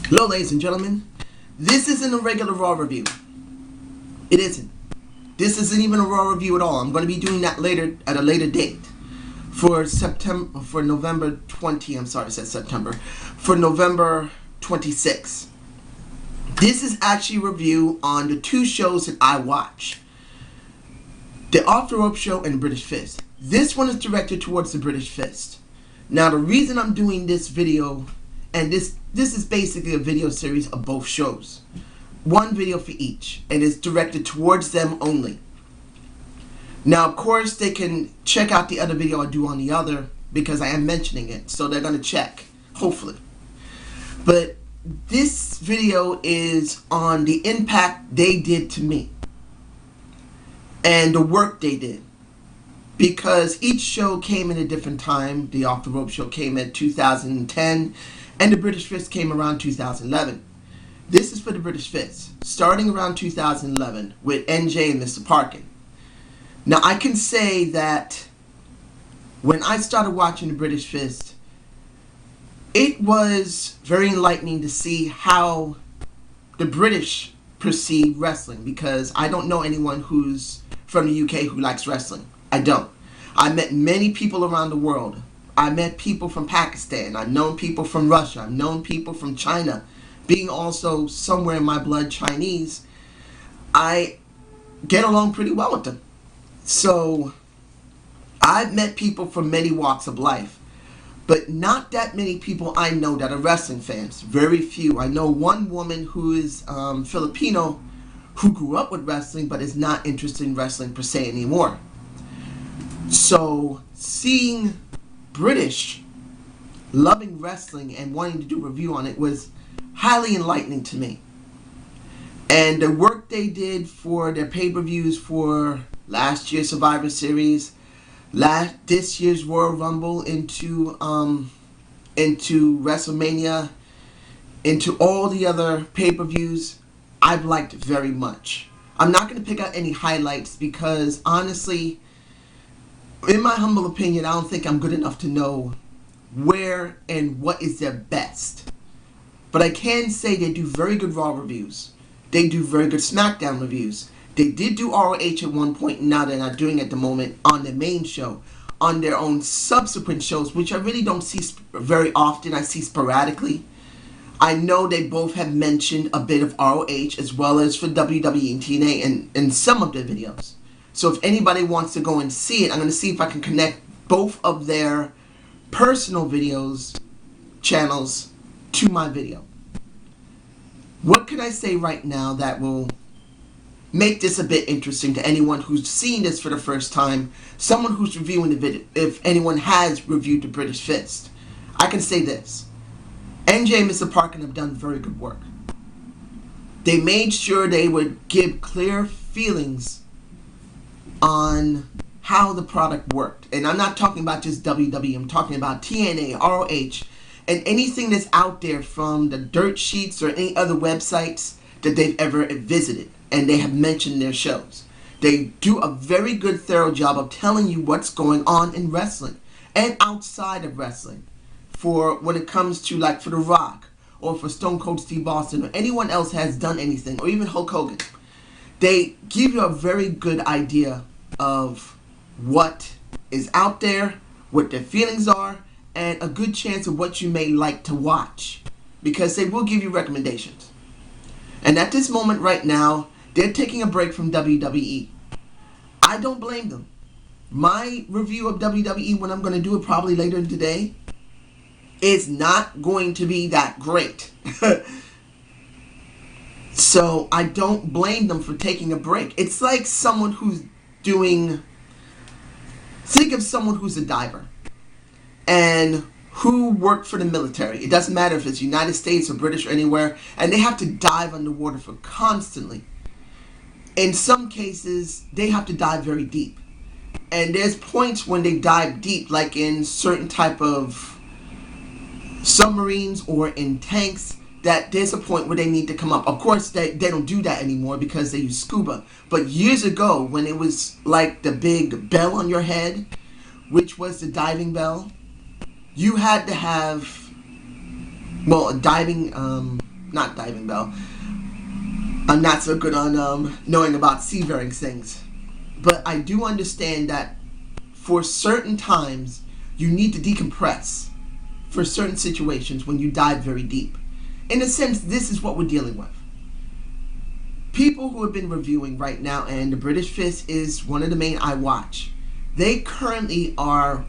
Hello, ladies and gentlemen. This isn't a regular Raw review. It isn't. This isn't even a Raw review at all. I'm going to be doing that later at a later date for November 20. I'm sorry, I said September. For November 26. This is actually a review on the two shows that I watch: the Off the Rope Show and the British Fist. This one is directed towards the British Fist. Now, the reason I'm doing this video, and this is basically a video series of both shows. One video for each, and it's directed towards them only. Now, of course, they can check out the other video I do on the other, because I am mentioning it, so they're going to check, hopefully. But this video is on the impact they did to me, and the work they did. Because each show came in a different time. The Off the Rope Show came in 2010, and the British Fist came around 2011. This is for the British Fist, starting around 2011 with NJ and Mr. Parkin. Now, I can say that when I started watching the British Fist, it was very enlightening to see how the British perceive wrestling, because I don't know anyone who's from the UK who likes wrestling. I don't. I met many people around the world. I met people from Pakistan. I've known people from Russia. I've known people from China. Being also somewhere in my blood Chinese, I get along pretty well with them. So I've met people from many walks of life, but not that many people I know that are wrestling fans. Very few. I know one woman who is Filipino, who grew up with wrestling but is not interested in wrestling per se anymore. So seeing British loving wrestling and wanting to do a review on it was highly enlightening to me. And the work they did for their pay-per-views for last year's Survivor Series, this year's Royal Rumble, into WrestleMania, into all the other pay-per-views, I've liked very much. I'm not going to pick out any highlights because honestly, in my humble opinion, I don't think I'm good enough to know where and what is their best. But I can say they do very good Raw reviews. They do very good SmackDown reviews. They did do ROH at one point, and now they're not doing it at the moment on the main show. On their own subsequent shows, which I really don't see very often, I see sporadically. I know they both have mentioned a bit of ROH as well as for WWE and TNA in some of their videos. So if anybody wants to go and see it, I'm going to see if I can connect both of their personal videos channels to my video. What can I say right now that will make this a bit interesting to anyone who's seeing this for the first time, someone who's reviewing the video, if anyone has reviewed the British Fist? I can say this: NJ and Mr. Parkin have done very good work. They made sure they would give clear feelings on how the product worked. And I'm not talking about just WWE, I'm talking about TNA, ROH, and anything that's out there from the dirt sheets or any other websites that they've ever visited and they have mentioned their shows. They do a very good thorough job of telling you what's going on in wrestling and outside of wrestling, for when it comes to, like, for The Rock or for Stone Cold Steve Austin or anyone else has done anything, or even Hulk Hogan. They give you a very good idea of what is out there, what their feelings are, and a good chance of what you may like to watch, because they will give you recommendations. And at this moment right now, they're taking a break from WWE. I don't blame them. My review of WWE, when I'm going to do it probably later today, is not going to be that great. So I don't blame them for taking a break. It's like someone who's doing... Think of someone who's a diver and who worked for the military. It doesn't matter if it's United States or British or anywhere, and they have to dive underwater for constantly. In some cases, they have to dive very deep. And there's points when they dive deep, like in certain type of submarines or in tanks, that there's a point where they need to come up. Of course, they don't do that anymore because they use scuba. But years ago, when it was like the big bell on your head, which was the diving bell, you had to have, well, a diving not diving bell. I'm not so good on knowing about seafaring things. But I do understand that for certain times, you need to decompress for certain situations when you dive very deep. In a sense, this is what we're dealing with. People who have been reviewing right now, and the British Fist is one of the main I watch, they currently are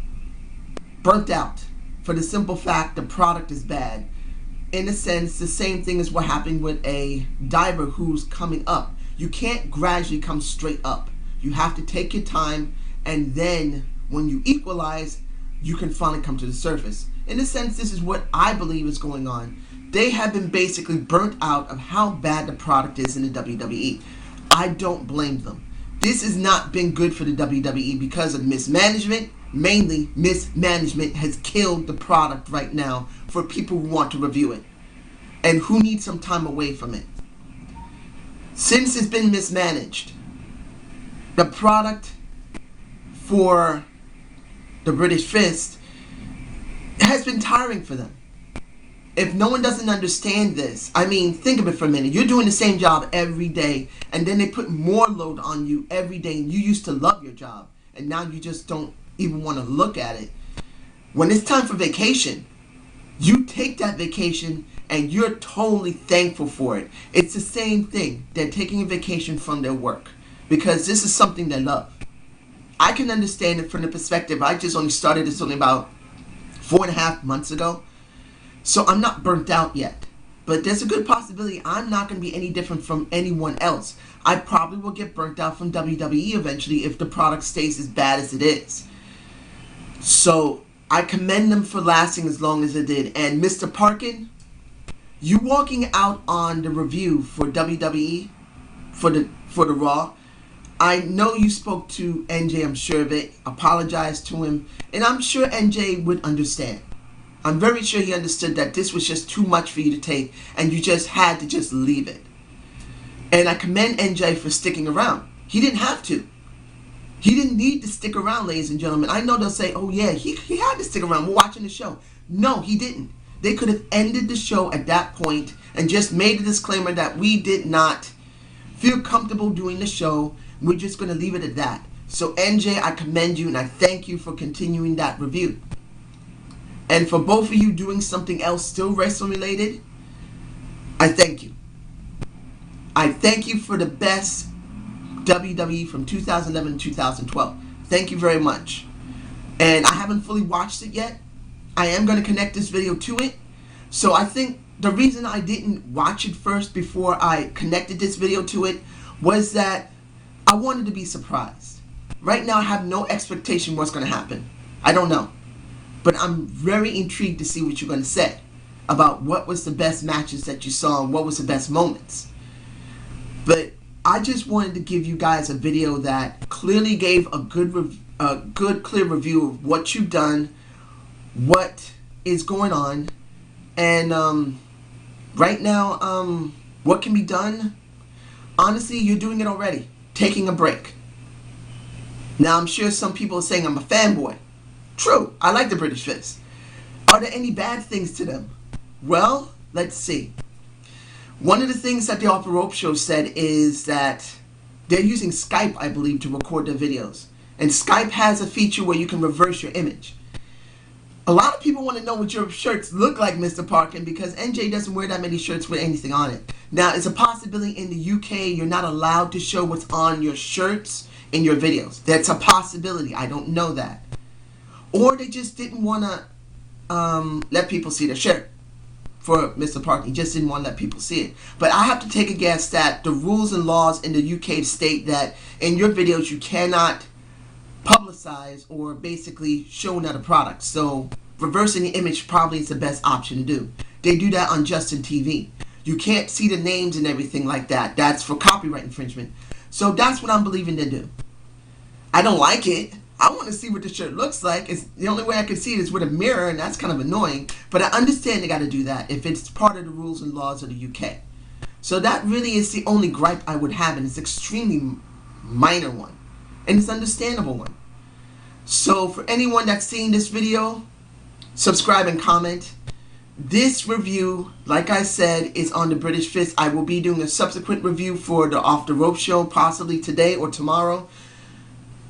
burnt out for the simple fact the product is bad. In a sense, the same thing as what happened with a diver who's coming up. You can't gradually come straight up. You have to take your time, and then when you equalize, you can finally come to the surface. In a sense, this is what I believe is going on. They have been basically burnt out of how bad the product is in the WWE. I don't blame them. This has not been good for the WWE because of mismanagement. Mainly, mismanagement has killed the product right now for people who want to review it and who need some time away from it. Since it's been mismanaged, the product for the British Fist has been tiring for them. If no one doesn't understand this, I mean, think of it for a minute. You're doing the same job every day, and then they put more load on you every day, and you used to love your job, and now you just don't even want to look at it. When it's time for vacation, you take that vacation, and you're totally thankful for it. It's the same thing. They're taking a vacation from their work, because this is something they love. I can understand it from the perspective. I just only started this only about 4.5 months ago. So I'm not burnt out yet. But there's a good possibility I'm not going to be any different from anyone else. I probably will get burnt out from WWE eventually if the product stays as bad as it is. So I commend them for lasting as long as it did. And Mr. Parkin, you walking out on the review for WWE, for the Raw, I know you spoke to NJ, I'm sure of it, apologized to him, and I'm sure NJ would understand. I'm very sure he understood that this was just too much for you to take, and you just had to just leave it. And I commend NJ for sticking around. He didn't have to. He didn't need to stick around, ladies and gentlemen. I know they'll say, oh yeah, he had to stick around. We're watching the show. No, he didn't. They could have ended the show at that point and just made a disclaimer that we did not feel comfortable doing the show. We're just going to leave it at that. So NJ, I commend you and I thank you for continuing that review. And for both of you doing something else still wrestling related, I thank you. I thank you for the best WWE from 2011 to 2012. Thank you very much. And I haven't fully watched it yet. I am going to connect this video to it. So I think the reason I didn't watch it first before I connected this video to it was that I wanted to be surprised. Right now I have no expectation what's going to happen. I don't know. But I'm very intrigued to see what you're going to say about what was the best matches that you saw and what was the best moments. But I just wanted to give you guys a video that clearly gave a good, clear review of what you've done, what is going on, and right now, what can be done. Honestly, you're doing it already. Taking a break. Now, I'm sure some people are saying I'm a fanboy. True, I like the British Fist. Are there any bad things to them? Well, let's see. One of the things that the Off the Rope Show said is that they're using Skype, I believe, to record their videos. And Skype has a feature where you can reverse your image. A lot of people want to know what your shirts look like, Mr. Parkin, because NJ doesn't wear that many shirts with anything on it. Now, it's a possibility in the UK you're not allowed to show what's on your shirts in your videos. That's a possibility. I don't know that. Or they just didn't want to let people see their shirt. For Mr. Parkin, he just didn't want to let people see it. But I have to take a guess that the rules and laws in the UK state that in your videos you cannot publicize or basically show another product. So reversing the image probably is the best option to do. They do that on Justin TV. You can't see the names and everything like that. That's for copyright infringement. So that's what I'm believing they do. I don't like it. I want to see what the shirt looks like. It's the only way I can see it is with a mirror, and that's kind of annoying. But I understand they got to do that if it's part of the rules and laws of the UK. So that really is the only gripe I would have, and it's an extremely minor one. And it's an understandable one. So for anyone that's seeing this video, subscribe and comment. this review, like I said, is on the British Fist. I will be doing a subsequent review for the Off the Rope show, possibly today or tomorrow.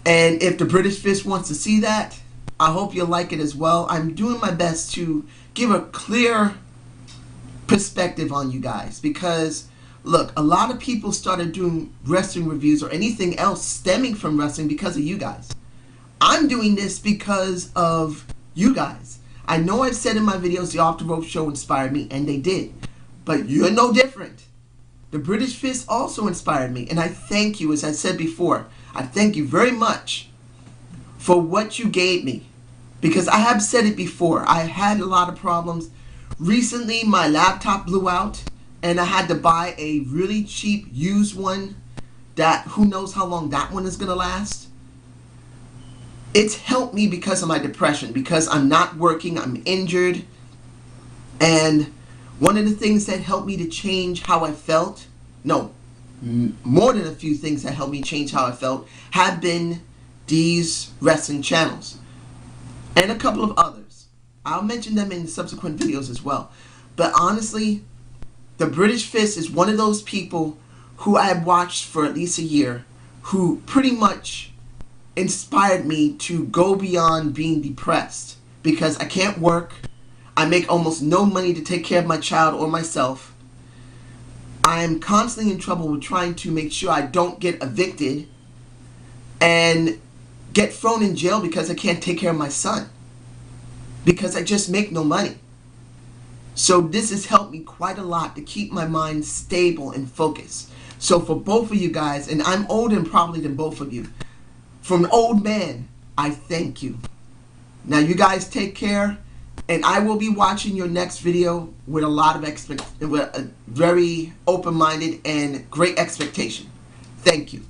And if the British Fist wants to see that, I hope you'll like it as well. I'm doing my best to give a clear perspective on you guys, because look, a lot of people started doing wrestling reviews or anything else stemming from wrestling because of you guys. I'm doing this because of you guys. I know I've said in my videos the Off the Rope show inspired me, and they did, but you're no different. The British Fist also inspired me, and I thank you. As I said before, I thank you very much for what you gave me, because I have said it before, I had a lot of problems. Recently my laptop blew out and I had to buy a really cheap used one that who knows how long that one is going to last. It's helped me because of my depression, because I'm not working, I'm injured, and one of the things that helped me to change how I felt, more than a few things that helped me change how I felt, have been these wrestling channels and a couple of others. I'll mention them in subsequent videos as well. But honestly, the British Fist is one of those people who I have watched for at least a year, who pretty much inspired me to go beyond being depressed, because I can't work, I make almost no money to take care of my child or myself. I'm constantly in trouble with trying to make sure I don't get evicted and get thrown in jail because I can't take care of my son, because I just make no money. So this has helped me quite a lot to keep my mind stable and focused. So for both of you guys, and I'm older and probably than both of you, from an old man, I thank you. Now you guys take care, and I will be watching your next video with a lot of with a very open-minded and great expectation. Thank you.